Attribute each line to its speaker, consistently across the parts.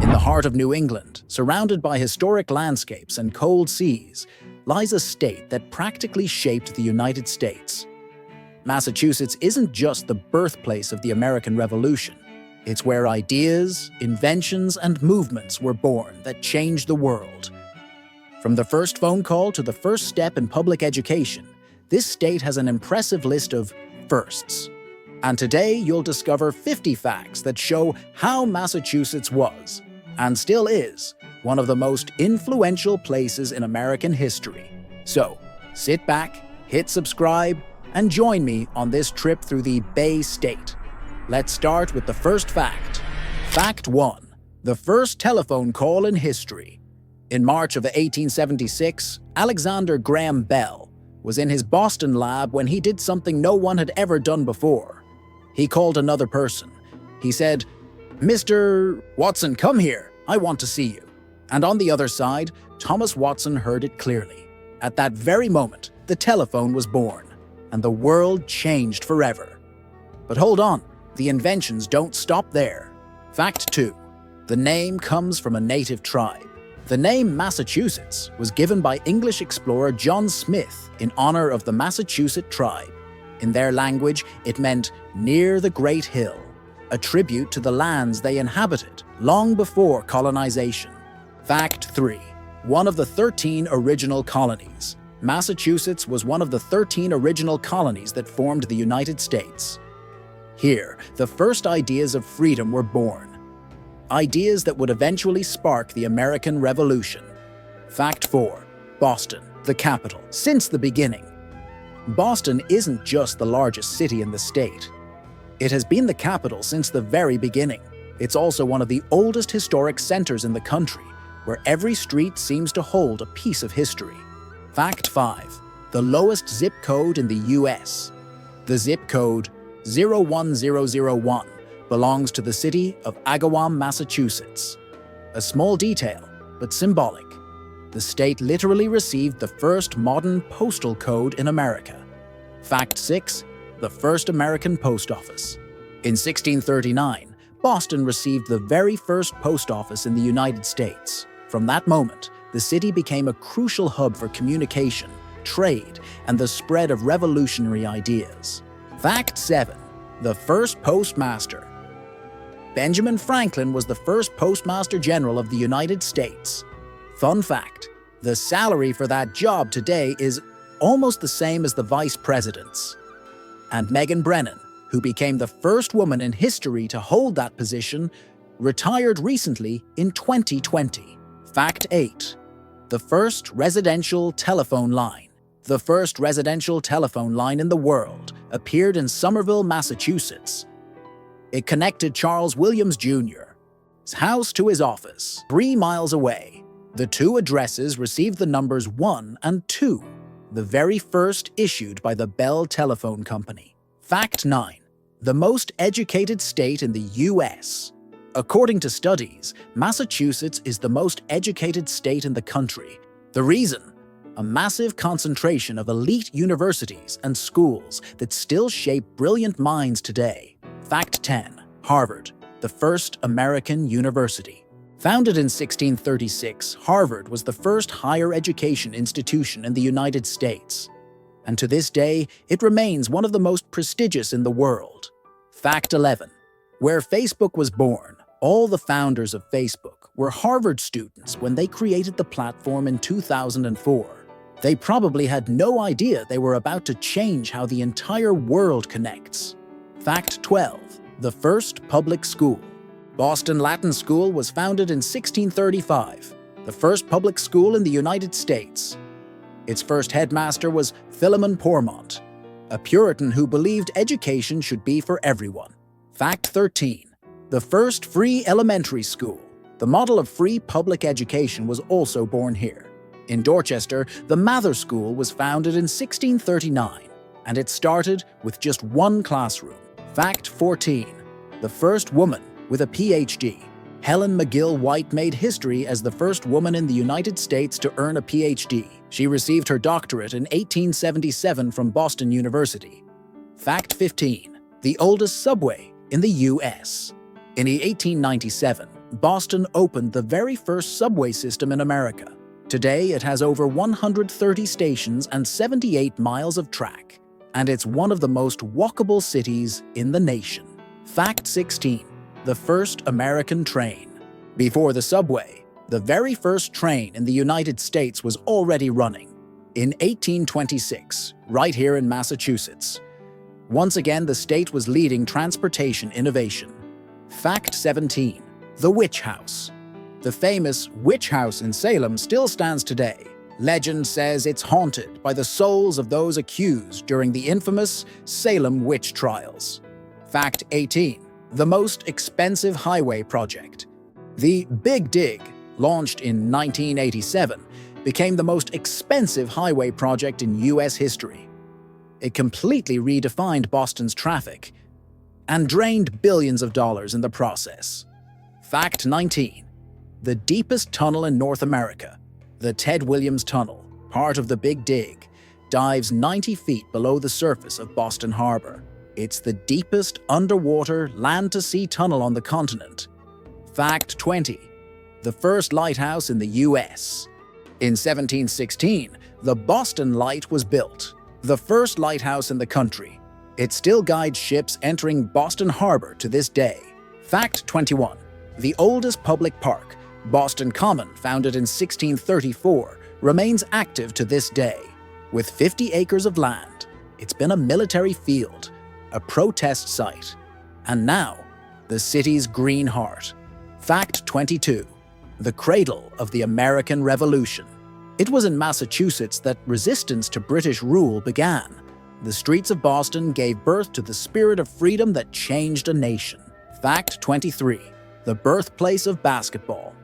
Speaker 1: In the heart of New England, surrounded by historic landscapes and cold seas, lies a state that practically shaped the United States. Massachusetts isn't just the birthplace of the American Revolution. It's where ideas, inventions, and movements were born that changed the world. From the first phone call to the first step in public education, this state has an impressive list of firsts. And today you'll discover 50 facts that show how Massachusetts was, and still is, one of the most influential places in American history. So, sit back, hit subscribe, and join me on this trip through the Bay State. Let's start with the first fact. Fact 1. The first telephone call in history. In March of 1876, Alexander Graham Bell was in his Boston lab when he did something no one had ever done before. He called another person. He said, "Mr. Watson, come here. I want to see you." And on the other side, Thomas Watson heard it clearly. At that very moment, the telephone was born, and the world changed forever. But hold on, the inventions don't stop there. Fact 2. The name comes from a native tribe. The name Massachusetts was given by English explorer John Smith in honor of the Massachusetts tribe. In their language, it meant near the Great Hill, a tribute to the lands they inhabited long before colonization. Fact 3. One of the 13 original colonies. Massachusetts was one of the 13 original colonies that formed the United States. Here, the first ideas of freedom were born. Ideas that would eventually spark the American Revolution. Fact 4. Boston, the capital, since the beginning. Boston isn't just the largest city in the state. It has been the capital since the very beginning. It's also one of the oldest historic centers in the country, where every street seems to hold a piece of history. Fact 5. The lowest zip code in the US. The zip code 01001 belongs to the city of Agawam, Massachusetts. A small detail, but symbolic. The state literally received the first modern postal code in America. Fact 6. The first American post office. In 1639, Boston received the very first post office in the United States. From that moment, the city became a crucial hub for communication, trade, and the spread of revolutionary ideas. Fact 7. The first postmaster. Benjamin Franklin was the first postmaster general of the United States. Fun fact, the salary for that job today is almost the same as the vice president's. And Megan Brennan, who became the first woman in history to hold that position, retired recently in 2020. Fact 8. The first residential telephone line. The first residential telephone line in the world appeared in Somerville, Massachusetts. It connected Charles Williams Jr.'s house to his office, 3 miles away. The two addresses received the numbers 1 and 2, the very first issued by the Bell Telephone Company. Fact 9. The most educated state in the US. According to studies, Massachusetts is the most educated state in the country. The reason? A massive concentration of elite universities and schools that still shape brilliant minds today. Fact 10. Harvard, the first American university. Founded in 1636, Harvard was the first higher education institution in the United States. And to this day, it remains one of the most prestigious in the world. Fact 11. Where Facebook was born. All the founders of Facebook were Harvard students when they created the platform in 2004. They probably had no idea they were about to change how the entire world connects. Fact 12. The first public school. Boston Latin School was founded in 1635, the first public school in the United States. Its first headmaster was Philemon Pourmont, a Puritan who believed education should be for everyone. Fact 13. The first free elementary school. The model of free public education was also born here. In Dorchester, the Mather School was founded in 1639, and it started with just 1 classroom. Fact 14. The first woman with a PhD. Helen McGill White made history as the first woman in the United States to earn a PhD. She received her doctorate in 1877 from Boston University. Fact 15. The oldest subway in the U.S. In 1897, Boston opened the very first subway system in America. Today, it has over 130 stations and 78 miles of track, and it's one of the most walkable cities in the nation. Fact 16. The first American train. Before the subway, the very first train in the United States was already running. In 1826, right here in Massachusetts. Once again, the state was leading transportation innovation. Fact 17. The Witch House. The famous Witch House in Salem still stands today. Legend says it's haunted by the souls of those accused during the infamous Salem witch trials. Fact 18. The most expensive highway project. The Big Dig, launched in 1987, became the most expensive highway project in U.S. history. It completely redefined Boston's traffic and drained billions of dollars in the process. Fact 19. The deepest tunnel in North America, the Ted Williams Tunnel, part of the Big Dig, dives 90 feet below the surface of Boston Harbor. It's the deepest underwater land-to-sea tunnel on the continent. Fact 20. The first lighthouse in the U.S. In 1716, the Boston Light was built, the first lighthouse in the country. It still guides ships entering Boston Harbor to this day. Fact 21. The oldest public park, Boston Common, founded in 1634, remains active to this day. With 50 acres of land, it's been a military field, a protest site, and now the city's green heart. Fact 22. The cradle of the American Revolution. It was in Massachusetts that resistance to British rule began. The streets of Boston gave birth to the spirit of freedom that changed a nation. Fact 23. The birthplace of basketball.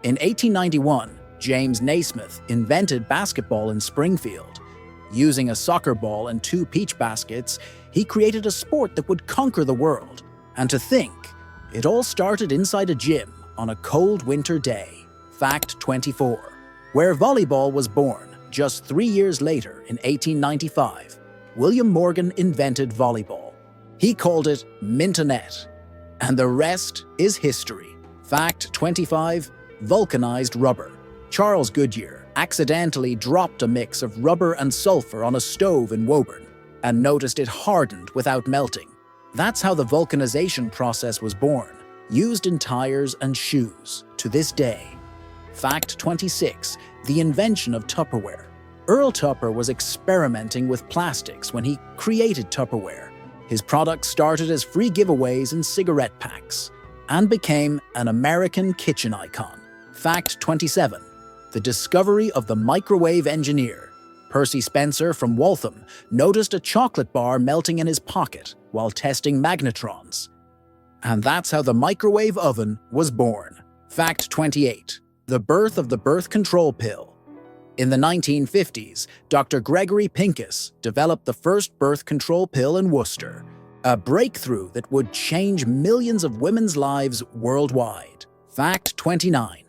Speaker 1: In 1891, James Naismith invented basketball in Springfield. Using a soccer ball and 2 peach baskets, he created a sport that would conquer the world. And to think, it all started inside a gym on a cold winter day. Fact 24. Where volleyball was born, just 3 years later, in 1895, William Morgan invented volleyball. He called it mintonette, and the rest is history. Fact 25. Vulcanized rubber. Charles Goodyear accidentally dropped a mix of rubber and sulfur on a stove in Woburn and noticed it hardened without melting. That's how the vulcanization process was born, used in tires and shoes to this day. Fact 26. The invention of Tupperware. Earl Tupper was experimenting with plastics when he created Tupperware. His products started as free giveaways in cigarette packs and became an American kitchen icon. Fact 27. The discovery of the microwave engineer. Percy Spencer from Waltham noticed a chocolate bar melting in his pocket while testing magnetrons. And that's how the microwave oven was born. Fact 28. The birth of the birth control pill. In the 1950s, Dr. Gregory Pincus developed the first birth control pill in Worcester, a breakthrough that would change millions of women's lives worldwide. Fact 29.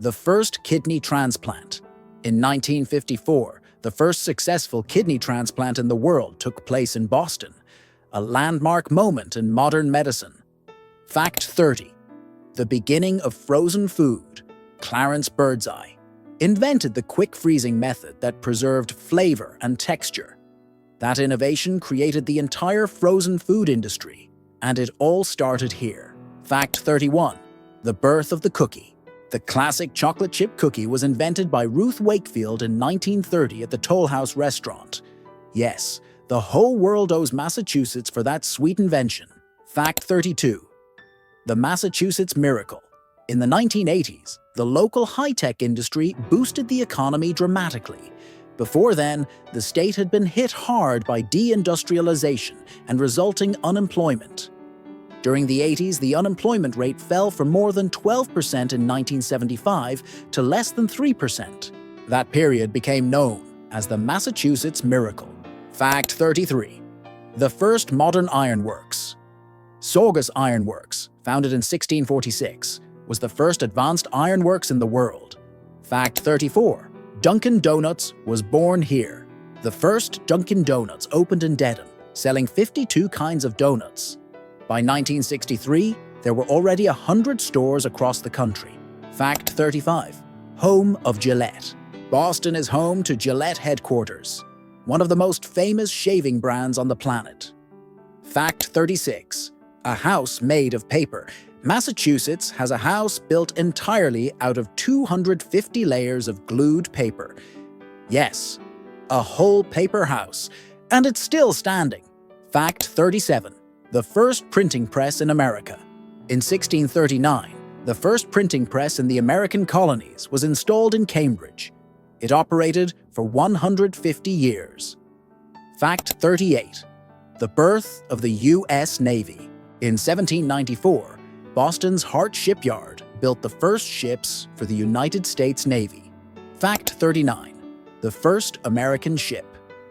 Speaker 1: The first kidney transplant. In 1954, the first successful kidney transplant in the world took place in Boston, a landmark moment in modern medicine. Fact 30. The beginning of frozen food. Clarence Birdseye invented the quick freezing method that preserved flavor and texture. That innovation created the entire frozen food industry, and it all started here. Fact 31. The birth of the cookie. The classic chocolate chip cookie was invented by Ruth Wakefield in 1930 at the Toll House restaurant. Yes, the whole world owes Massachusetts for that sweet invention. Fact 32. The Massachusetts Miracle. In the 1980s, the local high-tech industry boosted the economy dramatically. Before then, the state had been hit hard by deindustrialization and resulting unemployment. During the 80s, the unemployment rate fell from more than 12% in 1975 to less than 3%. That period became known as the Massachusetts Miracle. Fact 33. The first modern ironworks. Saugus Ironworks, founded in 1646, was the first advanced ironworks in the world. Fact 34. Dunkin' Donuts was born here. The first Dunkin' Donuts opened in Dedham, selling 52 kinds of donuts. By 1963, there were already 100 stores across the country. Fact 35. Home of Gillette. Boston is home to Gillette headquarters, one of the most famous shaving brands on the planet. Fact 36. A house made of paper. Massachusetts has a house built entirely out of 250 layers of glued paper. Yes, a whole paper house, and it's still standing. Fact 37. The first printing press in America. In 1639, the first printing press in the American colonies was installed in Cambridge. It operated for 150 years. Fact 38. The birth of the U.S. Navy. In 1794, Boston's Hart Shipyard built the first ships for the United States Navy. Fact 39. The first American ship.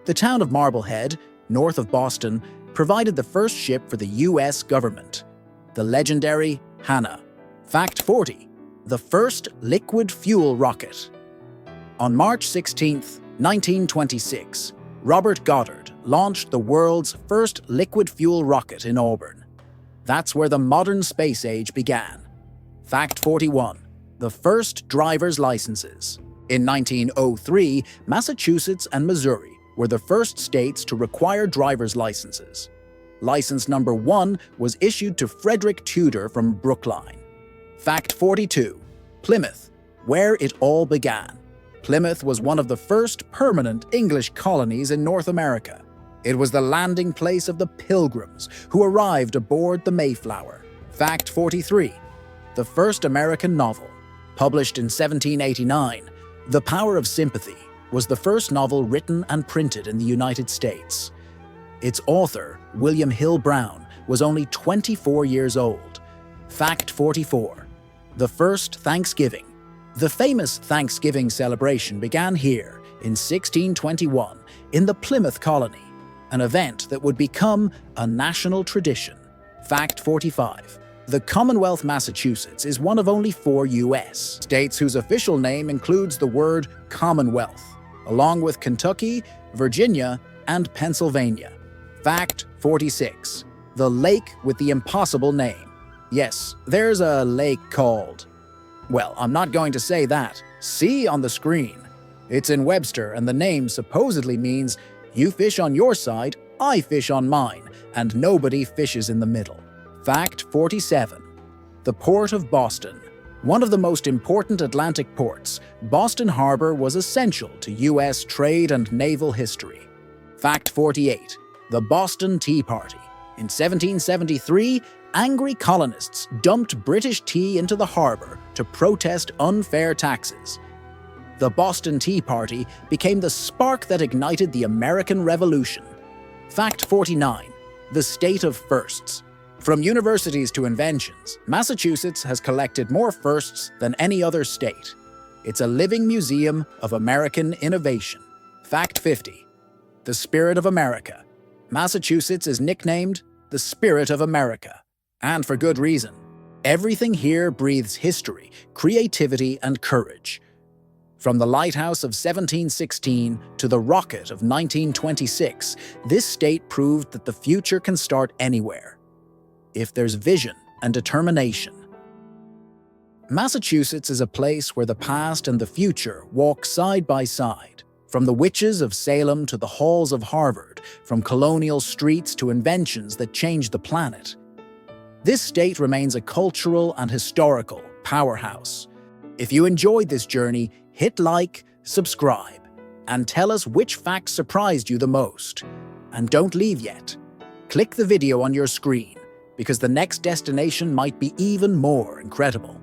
Speaker 1: The town of Marblehead, north of Boston, provided the first ship for the U.S. government, the legendary Hannah. Fact 40. The first liquid fuel rocket. On March 16, 1926, Robert Goddard launched the world's first liquid fuel rocket in Auburn. That's where the modern space age began. Fact 41. The first driver's licenses. In 1903, Massachusetts and Missouri were the first states to require driver's licenses. License number 1 was issued to Frederick Tudor from Brookline. Fact 42. Plymouth, where it all began. Plymouth was one of the first permanent English colonies in North America. It was the landing place of the Pilgrims who arrived aboard the Mayflower. Fact 43. The first American novel. Published in 1789, The Power of Sympathy was the first novel written and printed in the United States. Its author, William Hill Brown, was only 24 years old. Fact 44. The first Thanksgiving. The famous Thanksgiving celebration began here in 1621 in the Plymouth colony, an event that would become a national tradition. Fact 45. The Commonwealth Massachusetts is one of only 4 U.S. states whose official name includes the word Commonwealth, along with Kentucky, Virginia, and Pennsylvania. Fact 46. The lake with the impossible name. Yes, there's a lake called... Well, I'm not going to say that. See on the screen. It's in Webster, and the name supposedly means you fish on your side, I fish on mine, and nobody fishes in the middle. Fact 47. The Port of Boston. One of the most important Atlantic ports, Boston Harbor was essential to U.S. trade and naval history. Fact 48. The Boston Tea Party. In 1773, angry colonists dumped British tea into the harbor to protest unfair taxes. The Boston Tea Party became the spark that ignited the American Revolution. Fact 49. The State of Firsts. From universities to inventions, Massachusetts has collected more firsts than any other state. It's a living museum of American innovation. Fact 50. The Spirit of America. Massachusetts is nicknamed the Spirit of America. And for good reason. Everything here breathes history, creativity, and courage. From the lighthouse of 1716 to the rocket of 1926, this state proved that the future can start anywhere, if there's vision and determination. Massachusetts is a place where the past and the future walk side by side. From the witches of Salem to the halls of Harvard, from colonial streets to inventions that changed the planet. This state remains a cultural and historical powerhouse. If you enjoyed this journey, hit like, subscribe, and tell us which facts surprised you the most. And don't leave yet. Click the video on your screen, because the next destination might be even more incredible.